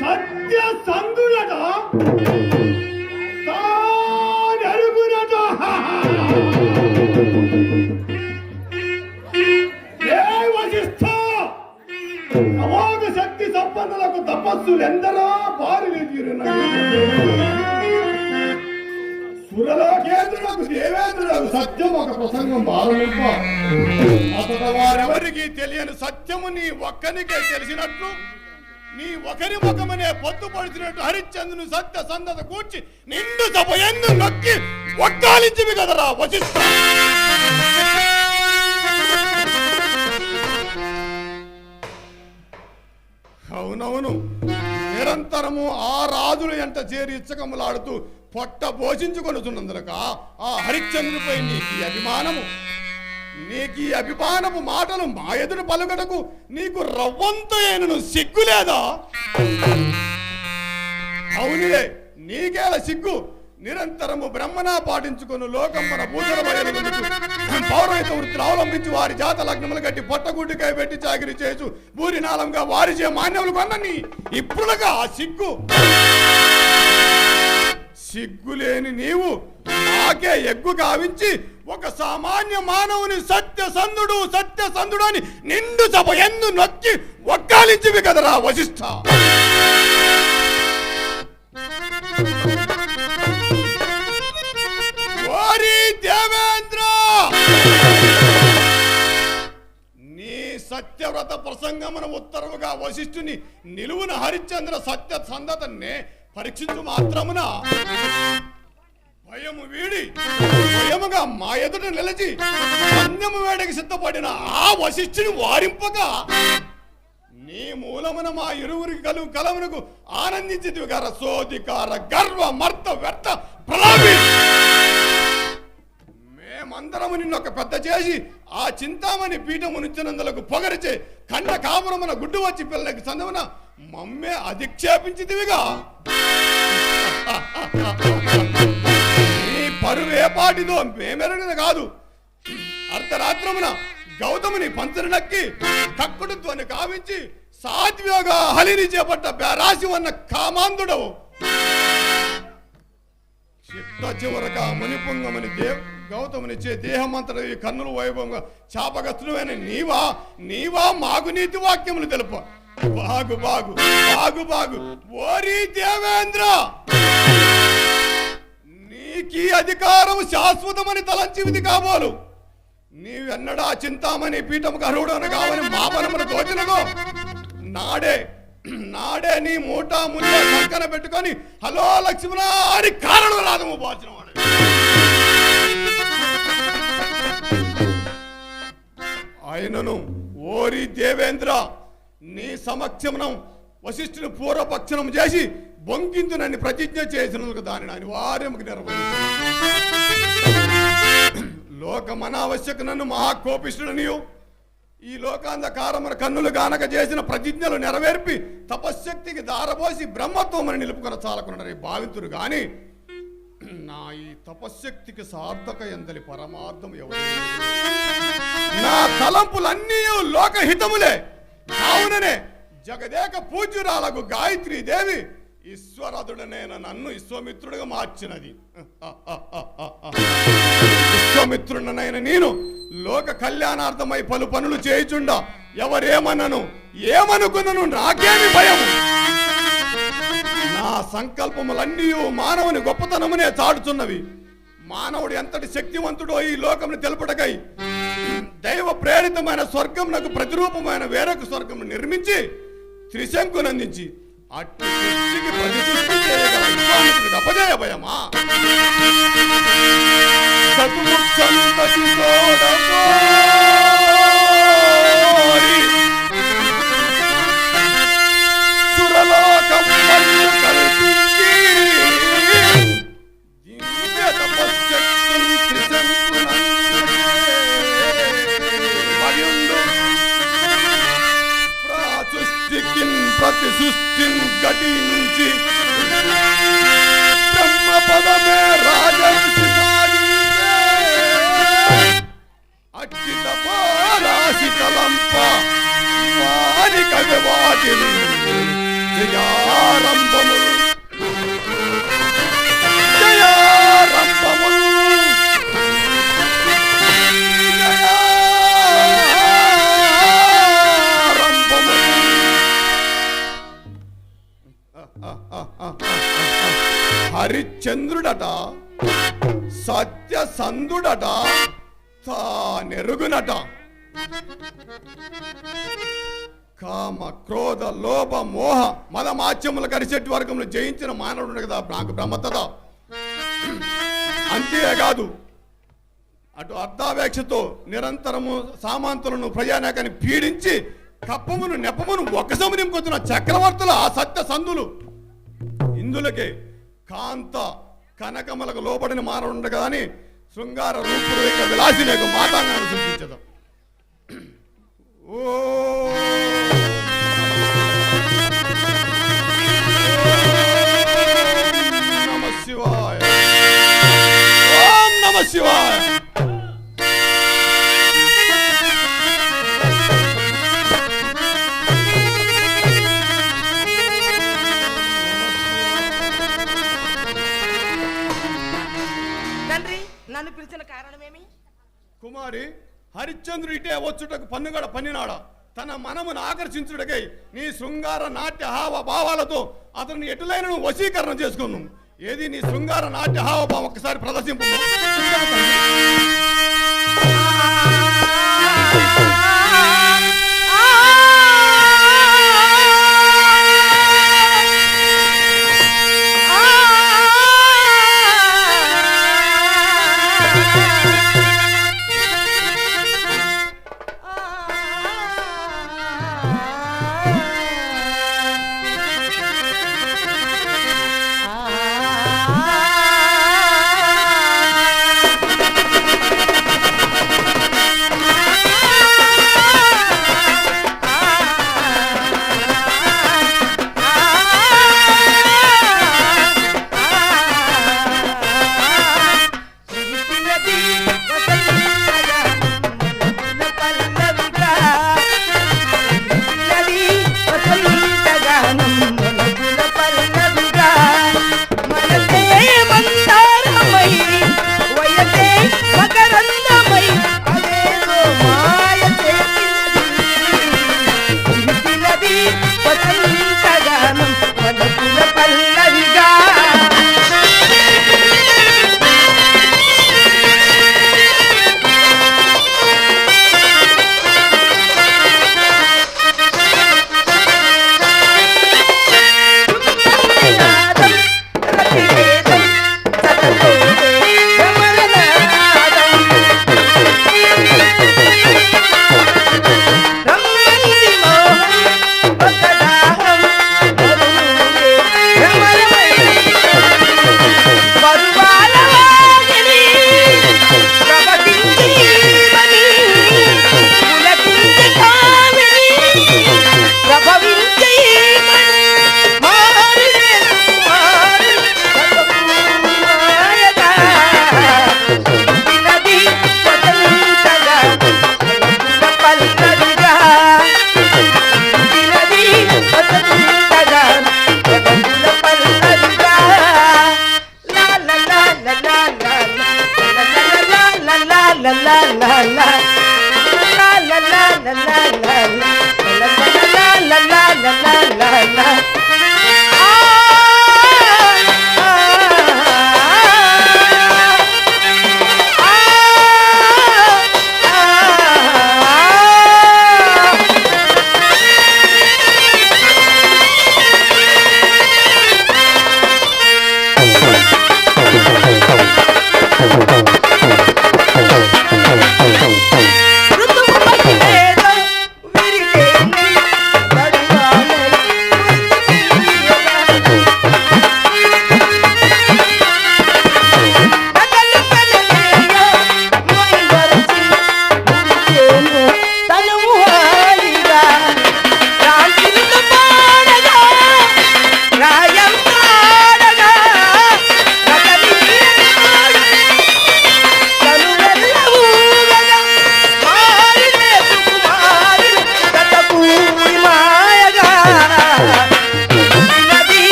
సత్య సందుడట తానెరుగునట. ఏ వశిష్ఠ, అమోఘ శక్తి సంపన్నులకు తపస్సులు ఎందరో బారిలు సురలోకేంద్రులకు దేవేంద్రులకు సత్యం ఒక ప్రసంగం బారలింప. అతడు వారెవరికి తెలియని సత్యము నీ ఒక్కనికే తెలిసినట్లు, నీ ఒకరి ముఖమనే పొత్తు పడిచినట్టు హరిశ్చంద్రుని సత్య సందత కూర్చి నిండు సభ ఎందు నొక్కి ఒక్కాలించివి కదరా వశిష్ఠ. అవునవును, నిరంతరము ఆ రాజుల ఎంట చేరి ఇచ్చకములాడుతూ పొట్ట పోషించుకొనుచున్నందులక ఆ హరిశ్చంద్రునిపై నీకు ఈ అభిమానపు మాటలు మా ఎదురు పలుకటకు నీకు రవ్వంతో ఏను సిగ్గు లేదా? అవునులే, నీకేల సిగ్గు? నిరంతరము బ్రహ్మణ పాటించుకుని లోకంబన భూతల పౌరహిత వృత్తిని అవలంబించి వారి జాత లగ్నములు కట్టి పొట్టగుడ్డికాయ పెట్టి చాకిరి చేసు భూరి నాళంగా వారి చే మాన్యములు కొన్నని ఇప్పుడుగా ఆ సిగ్గులేని నీవు నాకే ఎగ్గు గావించి ఒక సామాన్య మానవుని సత్యసంధుడు అని నిండు సభ ఎందు నొక్కి ఒక్కాలించివి కదరా వశిష్ఠ. ఓరి దేవేంద్ర, నీ సత్యవ్రత ప్రసంగమున ఉత్తరవుగా వశిష్ఠుని నిలువున హరిశ్చంద్ర సత్య సందతన్నే పరీక్షించు మాత్రమున భయము వీడి భయముగా మా ఎదుట నిలిచి అన్యము వేడకి సిద్ధపడిన ఆ వశిష్ఠుని వారింపగా నీ మూలమున మా ఇరువురికి కలమునకు ఆనందించితివి గార సోదికార గర్వ మర్త వ్యర్థ ప్రలాపి. మేమందరము నిన్నొక పెద్ద చేసి ఆ చింతామణి పీఠము నుంచినందులకు పొగరిచే కండ కాపురమున గుడ్డు వచ్చి పిల్లలకి సందమున మమ్మే అధిక్షేపించితివిగా. నీ పరువేపాటిదో మేమెరగిన కాదు. అర్ధరాత్రమున గౌతముని పంచరు నక్కి కక్కుడుత్వాన్ని కావించి సాధ్విగా హలిని చేపట్ట బేరాసి ఉన్న కామాంధుడవు. చిట్ట చివరగా మునిపుంగముని గౌతమునిచ్చే దేహమంతర ఈ కన్నుల వైభవంగా చాపగస్తుడైన నీవా మాగు నీతి వాక్యములు తెలుప. బాగు ఓరి దేవేంద్ర, నీకీ అధికారం శాశ్వతమని తలంచివిది కాబోలు. నీవెన్నడా చింతామణి పీఠముకు అర్హుడను కావని మాపనమును తోచినగో నాడే నీ మూటా ముల్లే సంకన పెట్టుకొని హలో లక్ష్మణ అని కారణం రాదము పోచిన వాడు. ఆయనను ఓరి దేవేంద్ర, నీ సమక్షమునం వశిష్ఠుని పూర్వపక్షణం చేసి బొంకించునని ప్రతిజ్ఞ చేసినందుకు దానిని అనివార్యముకు నిర్వహించు. లోకమనావశ్యక నన్ను మహాకోపిష్ఠుడనియు ఈ లోకాంధకారమున కన్నులు గానక చేసిన ప్రతిజ్ఞలు నెరవేర్పి తపశ్శక్తికి దారబోసి బ్రహ్మత్వమని నిలుపుకొన చాలకున్నని భావితురు గాని నా ఈ తపశ్శక్తికి సార్థక ఎందలి పరమార్థం ఎవరు? నా తలంపులన్నీ లోకహితములే. కావుననే జగదేక పూజ్యురాలకు గాయత్రీ దేవి ఈశ్వరదుడనైన నన్ను విశ్వమిత్రుడిగా మార్చినది. విశ్వమిత్రుడనైన నేను లోక కళ్యాణార్థమై పలు పనులు చేయుచుండా ఏమనుకున్నను నాకేమి భయము? నా సంకల్పములన్నీ మానవుని గొప్పతనమునే చాటుచున్నవి. మానవుడు ఎంతటి శక్తివంతుడో ఈ లోకమును తెలుపుటకై దైవ ప్రేరితమైన స్వర్గమునకు ప్రతిరూపమైన వేరొక స్వర్గము నిర్మించి త్రిశంకునందించి అట్టి సృష్టికి ప్రతిసృష్టి చేయగల విశ్వామిత్రుడు అపజయ భయమా? సురలోకం కల్పించి దివ్య తపశ్శక్తిని ప్రతి సృష్టిని ఘటించి బ్రహ్మ పదమే రాజర్షి అట్టి తపారాశి తలంప కని కవి వాటిలు జయారంభములు జయారంభములు హరిశ్చంద్రుడట సత్యసంధుడట తానెరుగునట కామ క్రోధ లోభ మోహ మదమాచ్యముల కరిచెట్టు వర్గంలో జయించిన మానవుడు కదా నాకు బ్రహ్మతద. అంతేకాదు అటు అర్ధావేక్షతో నిరంతరము సామంతులను ప్రజానాయకాన్ని పీడించి కప్పమును నెపమును ఒక్కసము నింపుతున్న చక్రవర్తుల ఆ సత్య సంధులు. ఇందులకే కాంత కనకమలకు లోపడిన మానవుడు కదా అని శృంగార రూపుడు యొక్క విలాసిని మాతాంగాన్ని సూచించదు. ఓ నమ శివాయ, ఓం నమ శివాయ. నన్ను పిలిచిన కారణమేమి? కుమారి, హరిశ్చంద్రుడు ఇటే వచ్చుటకు పన్నుగడ పన్నినాడా తన మనమును ఆకర్షించుటకై నీ శృంగార నాట్య హావ భావాలతో అతన్ని ఎటులైన వశీకరణ చేసుకున్నాం. ఏది నీ శృంగార నాట్య హావ భావం ఒక్కసారి ప్రదర్శింపు.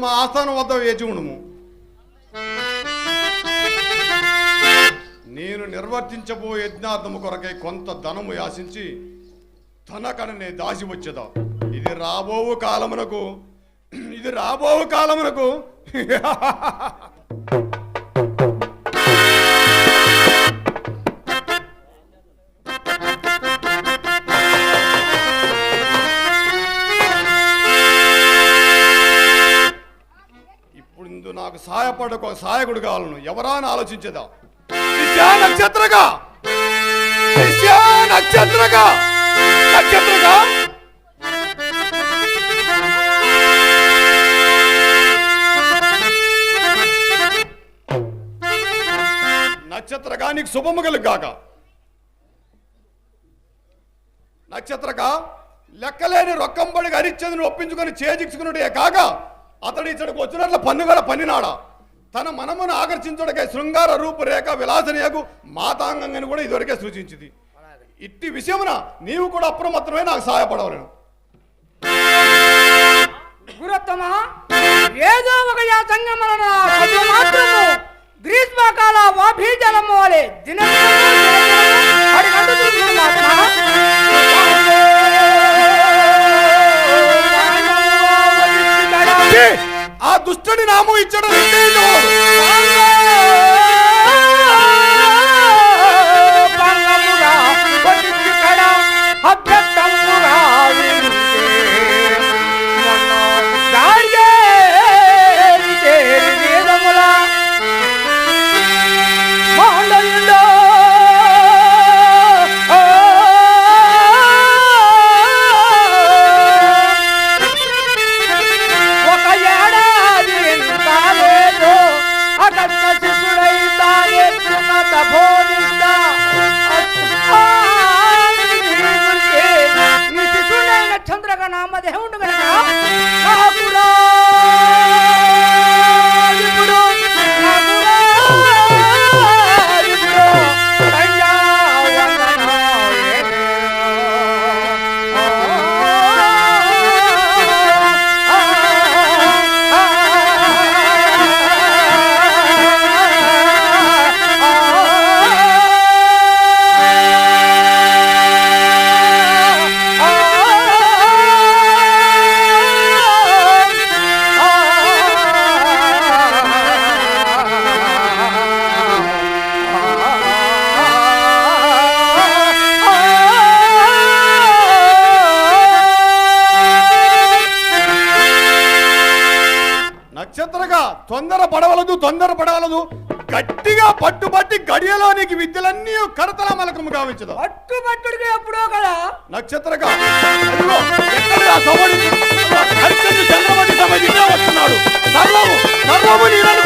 మా ఆస్థానం వద్ద వేచి ఉండుము. నేను నిర్వర్తించబో యజ్ఞార్థము కొరకై కొంత ధనము యాచించి తనకననే దాసి వచ్చేదా. ఇది రాబోవు కాలమునకు ఇప్పుడు నాకు సహాయకుడు కావాలను ఎవరా అని ఆలోచించేదా. నక్షత్రగా నక్షత్రగా నీకు శుభము కలుగాక. నక్షత్రగా లెక్కలేని రొక్కంబడిగా హరిశ్చంద్రుని ఒప్పించుకొని చేజిక్చుకున్నట్టే కాక అతడు ఇచ్చడికి వచ్చినట్ల పన్నుగల పన్నినాడా. తన మనమును ఆకర్షించడకై శృంగార రూపురేఖ విలాసనీయకు మాతాంగంగా కూడా ఇదివరకే సూచించింది. ఇట్టి విషయమున నీవు కూడా అప్రమత్తమై నాకు సహాయపడవలను. గురుత్తమ ఏదో ఒక యాతంగం వలన మాత్రము గ్రీష్మకాల వాభీజలము వలె ఆ దుష్టుడి నామం ఇచ్చడం చంద్రగా నామదేవుడు గనక తొందరపడవలదు గట్టిగా పట్టుబట్టి గడియలో నీకు విద్యలన్నీ కరతల మలకము గావించదు. పట్టుబట్టుడికి ఎప్పుడో కదా నక్షత్రగా చంద్రమతి సమయంలో వస్తున్నాడు. సర్వము నీరను